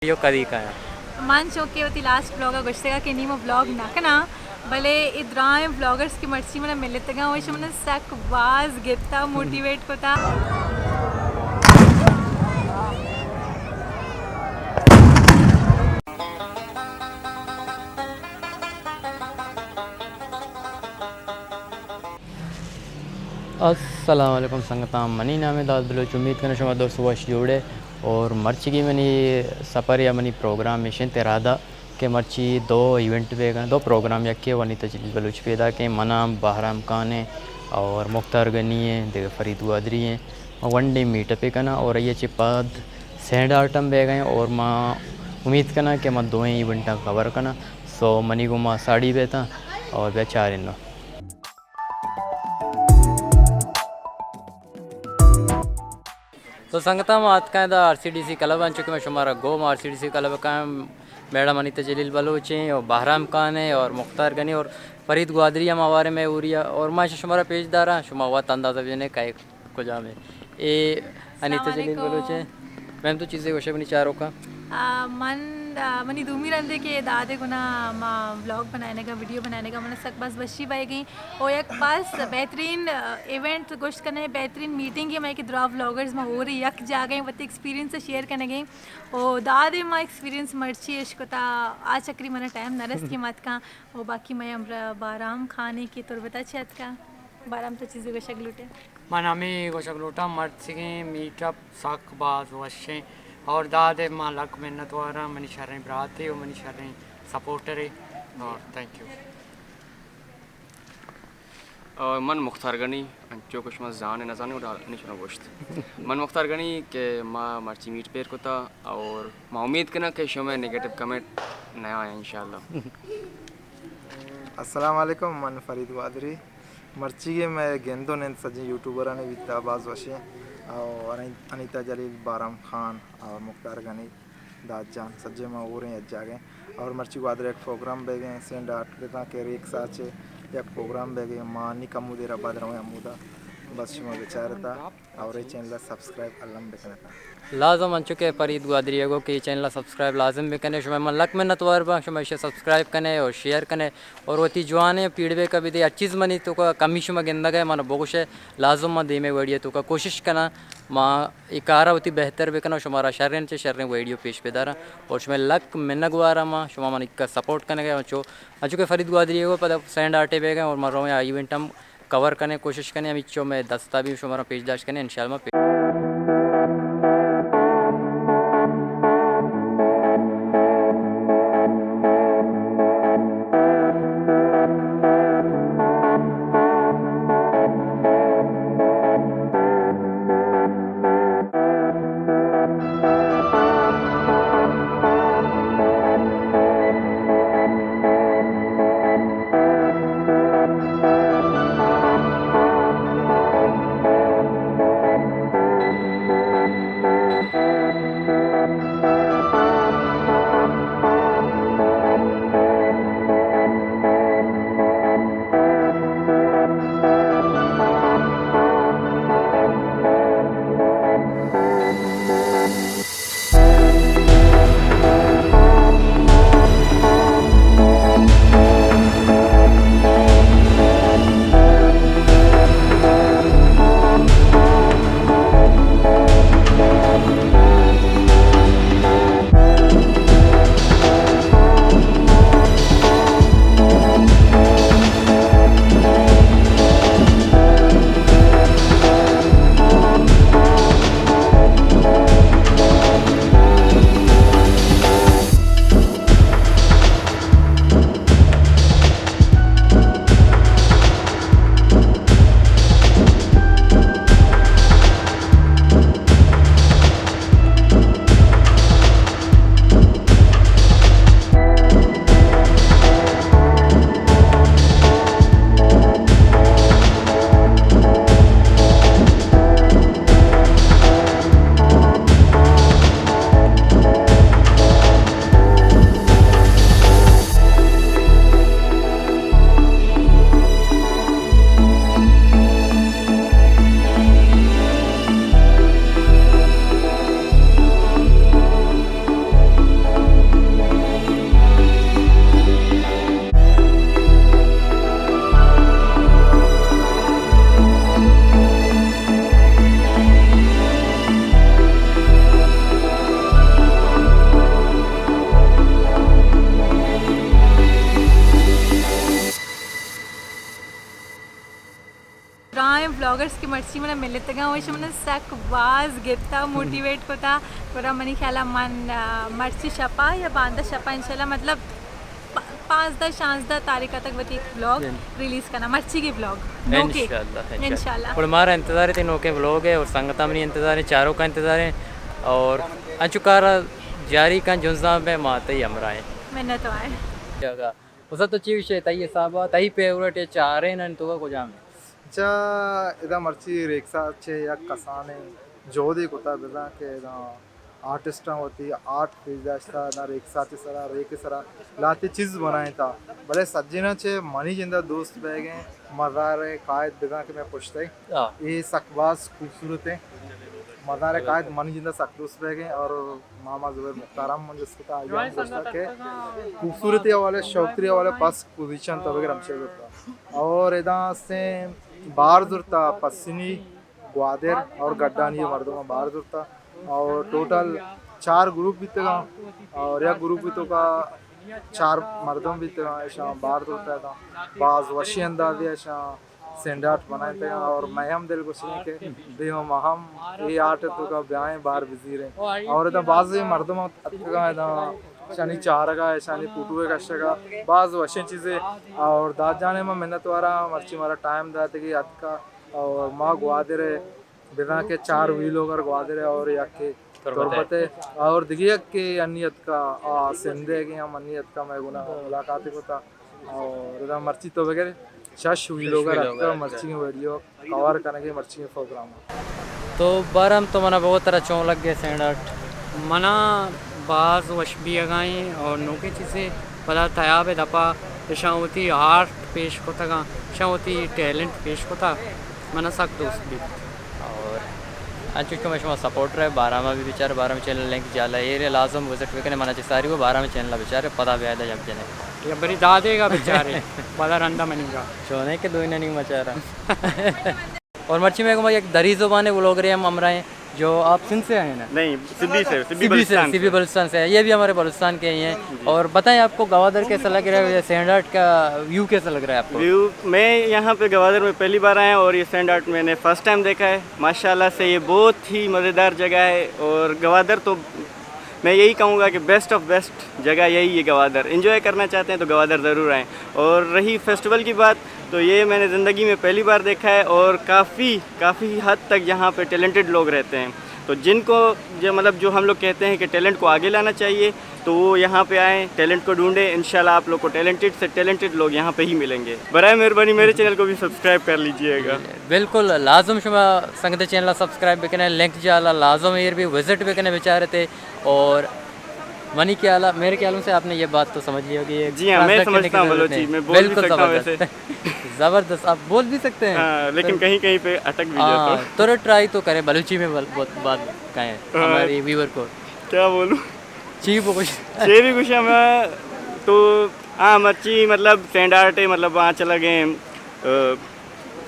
video कदी का है man शोकेवती लास्ट ब्लॉग गुश्तेगा के नीमो ब्लॉग नाकना भले इद्राए ब्लॉगर्स की मर्ची में मिलते गए वैसे मैंने सक वाज गिफ्ता मोटिवेट को था अस्सलाम वालेकुम संगता मनी नाम है दाद बलोच उम्मीद करना शुमा दोस्त वश जोड़े और मर्ची की मनी सफ़र या मनी प्रोग्राम मिशन तेरादा के मर्ची दो इवेंट पे दो प्रोग्राम यके वनी तजलील बलोच पैदा के मनाम बहराम खान है और मुख्तार गनी है दे फरीद वादरी हैं वन डे मीट पे करना और ये चिपाद सैंड आइटम बे गए और माँ उम्मीद करना कि मैं दो इवेंट कवर करना सो मनी को माँ साड़ी बेता और बेचारे नो तो संगता में आज का RCDC क्लब बन चुके मैं शुमारा गोम RCDC क्लब का मैडम अनीता जलील बलोच हैं और बहराम खान है और मुख्तार गनी और फरीद ग्वादरिया मावारे में उरिया और मैं शुमारा पेजदारा शुमा हुआ अंदाज़ा भी काय को जामे ए अनीता जलील बलोच हैं मैम तो चीज़ें वशे बनी चारों का मन मनी दूमी रंदे के दादे गुना माँ ब्लॉग बनाने का वीडियो बनाने का मैंने सक बस बशी पाई गई और एक पास बेहतरीन इवेंट गोश्त करने बेहतरीन मीटिंग है मैं कि द्रा व्लॉगर्स में हो रही यक जा गई वत एक्सपीरियंस शेयर करने गई और दादे माँ एक्सपीरियंस मर्ची इश्क था आ चक्री मैंने टाइम नरस की मत का और बाकी मैं हमरा बाराम खाने की तो बता छत का बाराम तो चीज़ें गोशक लूटे मनामी गोशक लूटा मर्द सिगे मीटअप साक बाज वशे और दादे माँ लक मेहनत वारा मनी शर्रें बराते और मनी शर्रें सपोर्टर है और थैंक यू मन मुख्तार गनी जो कुछ मैं जाने न जाने और निशाना गोश्त मन मुख्तार गनी के माँ मर्ची मीट पेर को था और मैं उम्मीद करना कि शो में नेगेटिव कमेंट नया आया इंशाल्लाह अस्सलाम वालेकुम मन फरीद वादरी मर्ची के मैं गेंदो ने सजी यूट्यूबर ने वित्ता आवाज वशे और अनीता जलील बाराम खान और मुख्तार गनी दाद जान सज्जे में हो रहे हैं जागे और मर्ची वादरे एक प्रोग्राम बे गए सेंड आर्ट के एक साथ एक प्रोग्राम बे गए माँ निकमुदेरा बदर अमूदा बस शुमा बेचारता और ये चैनल सब्सक्राइब अल्लाह बेकना लाजम अन चुके फरीद ग्वादरिया को कि चैनल सब्सक्राइब लाजम भी कने शुमा मन लक में नतवार बा शुमा इसे सब्सक्राइब कने और शेयर कने और वती जवाने पीड़वे का भी दे अच्छी मनी तो का कमी शुमा गिंदा गए मन बोगुश लाजम मा दे में वीडियो तो का कोशिश करना माँ इकारा होती बेहतर भी कना शुमारा शर्रन से शर्रन वीडियो पेश पे दारा और शुमा लक में नगवारा माँ शुमा मन का सपोर्ट करने गए चो अचुके फरीद ग्वादरिया को पता सेंड आटे पे गए और मरो इवेंट हम कवर करने कोशिश करने हम इच्छो में दस्ता भी शुमारा पेजदाश करने इंशाल्लाह ब्लॉगर्स की मर्ची मला मिळत का वैसे मला सक वाज घेता मोटिवेट होता बरा मनी ख्याला मन मर्ची छपा या बांधा छपा इंशाल्लाह मतलब 5-10 तारीख तक वती ब्लॉग रिलीज करना मर्ची की ब्लॉग इंशाल्लाह और हमारा इंतज़ार है 3 के ब्लॉग है और संगता में इंतज़ार है, चारों का इंतज़ार है और अचुकारा जारी का जुंजा में माते ही हमरा है मैंने तो आए जगह उसा तो ची विषय तई साबा तई फेवरेट है चारे नन तो को जाम चा इदा मर्ची रेक्सा चे या कसाने जोदी कोता बेदा के इदा आर्टिस्ट होती आर्ट फिजास्ता ना रेक्सा चे सरा रेके सरा लाते चीज बनाए था बड़े सज्जना चे मनी जिंदा दोस्त बह गए मज़ार कायद बेदा के मैं पूछते ये सकबाज खूबसूरत है मज़ार कायद मनी जिंदा सकदोस बह गए और मामा जुबैर मुख्ताराम मन जिसका आया दोस्ता के खूबसूरती वाले शौकरी वाले पास पोजीशन तो वगैरह हमसे होता और इदा से बाहर जुरता पसिनी ग्वादर और गड्डानी मर्दों बाहर जुरता और टोटल 4 ग्रुप भी थे और यह ग्रुप भी तो का 4 मर्दों भी थे ऐसा बाहर होता था बाज वशी अंदाज ऐसा सेंडाट बनाए थे और मैं हम दिल को सुन के देव महम ये आर्ट तो का ब्याह बाहर बिजी रहे और इधर बाज मर्दों का इधर शानी चार का शानी पुटुए का का बाज वशी चीज़ें और दाद जाने में मेहनत वाला मर्ची मारा टाइम दाते की अद का और माँ गुआदे रहे बिना के 4 व्हील होकर गुआदे रहे और या के तुरबते और दिखिए के अनियत का सिंधे की हम अनियत का मैं गुना मुलाकात को था और इधर मर्ची तो वगैरह शश व्हील होकर मर्ची की वीडियो कवर करने की मर्ची के प्रोग्राम तो बारम तो मना बहुत तरह चौं लग गए सेंडाट मना बाज वश भी अगाई और नोके चीज़ें पता तयाब है दपा शावती आर्ट पेश को था शावती टैलेंट पेश को था मना सक दोस्त भी और चूँकि मैं सपोर्ट रहे 12 में भी बेचारे 12 में चैनल लिंक जाला ये लाजम विजिट भी करने मना चाहिए सारी वो 12 में चैनल बेचारे पता भी आया जब जने या बड़ी दादेगा बेचारे पता रंदा मनीगा चोने के 2 नहीं मचा रहा और मर्ची में एक दरी जुबान है वो लोग रहे हम अमराएँ जो आप सिंध से आए ना नहीं सिब्बी बलुस्तान से ये भी हमारे बलुस्तान के ही हैं और बताएं आपको गवादर कैसा लग रहा है सेंडाट का व्यू कैसा लग रहा है आपको व्यू मैं यहाँ पे गवादर में पहली बार आया और ये सैंड आर्ट मैंने फर्स्ट टाइम देखा है माशाल्लाह से ये बहुत ही मज़ेदार जगह है और गवादर तो मैं यही कहूँगा कि बेस्ट ऑफ बेस्ट जगह यही है गवादर एंजॉय करना चाहते हैं तो गवादर ज़रूर आएँ और रही फेस्टिवल की बात तो ये मैंने ज़िंदगी में पहली बार देखा है और काफ़ी हद तक यहाँ पे टैलेंटेड लोग रहते हैं तो जिनको जो मतलब जो हम लोग कहते हैं कि टैलेंट को आगे लाना चाहिए तो वो यहाँ पे आएँ टैलेंट को ढूंढें इंशाल्लाह आप लोग को टैलेंटेड से टैलेंटेड लोग यहाँ पे ही मिलेंगे बराए मेहरबानी मेरे चैनल को भी सब्सक्राइब कर लीजिएगा बिल्कुल लाजम शुमा संगत चैनल सब्सक्राइब भी करने लिंक जाला लाजम ये भी विजिट भी करने बेचारे थे और मनी के आला मेरे ख्यालों से आपने ये बात तो समझ ली होगी जी हाँ मैं समझता हूँ बलोची मैं बोल भी सकता हूँ वैसे ज़बरदस्त आप बोल भी सकते हैं लेकिन कहीं कहीं पे अटक भी जाता हूँ तो ट्राई तो करें बलूची में बहुत बात कहें हमारे व्यूअर को क्या बोलूँ चीप कुछ चे भी कुछ हमें तो हाँ मच्छी मतलब सैंड आर्ट है मतलब वहाँ चला गए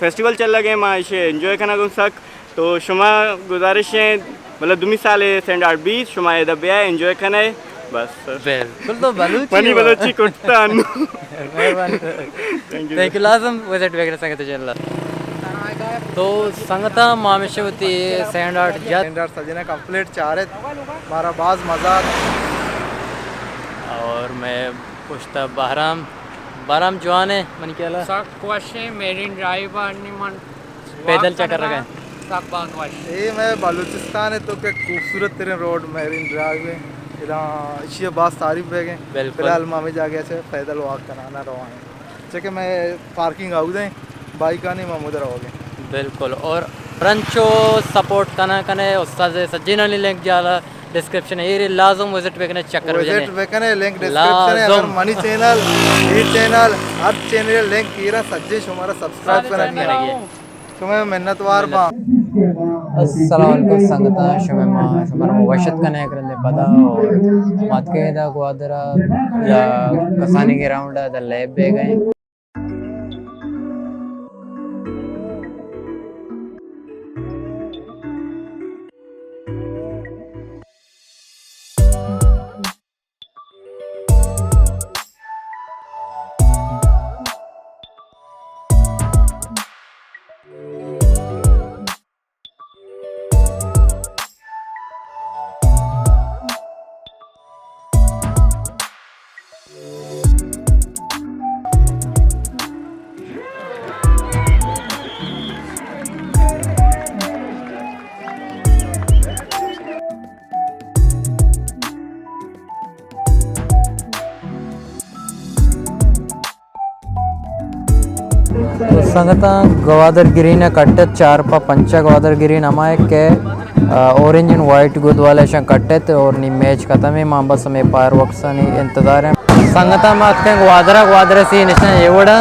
फेस्टिवल चल गए वहाँ इसे एंजॉय करना गुम सक तो शुमा गुजारिश है मतलब 2 साल सैंड आर्ट भी शुमा ये दबिया एंजॉय करना है बस बिल्कुल तो बलूची मनी बलोची कुत्ता अनु थैंक यू लाजम विजिट वगैरह संगत चैनल तो संगता मामेशवती सैंड आर्ट सजना कंप्लीट चाह रहे हमारा बाज मज़ा और मैं पूछता बाराम जवान है मन के अला सक वशे मेरिन ड्राइव मन पैदल चक्कर रखे सक बाग वश ये मैं बलूचिस्तान है तो क्या खूबसूरत तेरे रोड मेरीन ड्राइव है इधर इसी बात तारीफ बह गए फिलहाल मामे जा गया से पैदल वॉक कराना रहा है चके मैं पार्किंग आऊ दें बाइक आनी मैं उधर हो गए बिल्कुल और रंचो सपोर्ट कने उस्ताद सज्जिना लिंक जाला डिस्क्रिप्शन है ये लाजम विजिट बेकने चक्कर विजिट बेकने लिंक डिस्क्रिप्शन है अगर मनी चैनल ये चैनल हर चैनल लिंक कीरा सज्जे हमारा सब्सक्राइब करनी है तुम्हें मेहनतवार बा अस्सलाम वालेकुम संगता शुमार मुबशत कने करने पता और मत के दा ग्वादरा या कसानी के राउंड द लैब बे गए तो संगता गवादर गिरीन कट्टे 4 पा 5 गवादर गिरीन हमारे के ऑरेंज एंड वाइट गुद वाले शं कट्टे और नी मैच खत्म है मां बस में पार वक्स नी इंतजार है संगता मात के ग्वादरा सी निशा एवड़ा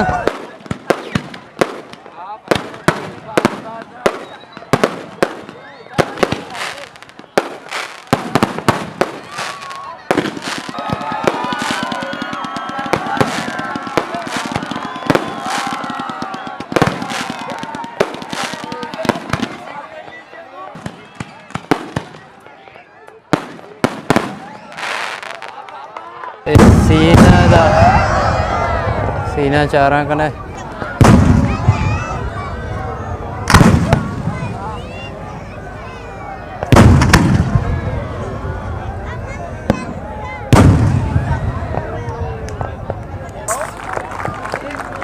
सीना चारा कने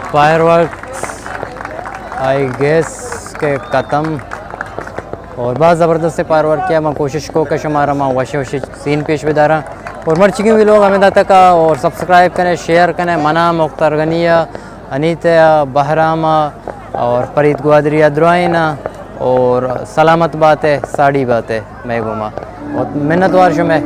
फायरवर्क्स आई गेस के ख़त्म और बहुत ज़बरदस्त फायरवर्क किया मैं कोशिश को कि हमारा माँ वशे सीन पेश बिदारा और मर चुकी भी लोग हमें तक और सब्सक्राइब करें शेयर करें मना मुख्तार गनिया अनीता बहरामा और फरीद ग्वादरिया द्रोइना और सलामत बातें साड़ी बातें मैं घूमा और मिन्नतवार शुमे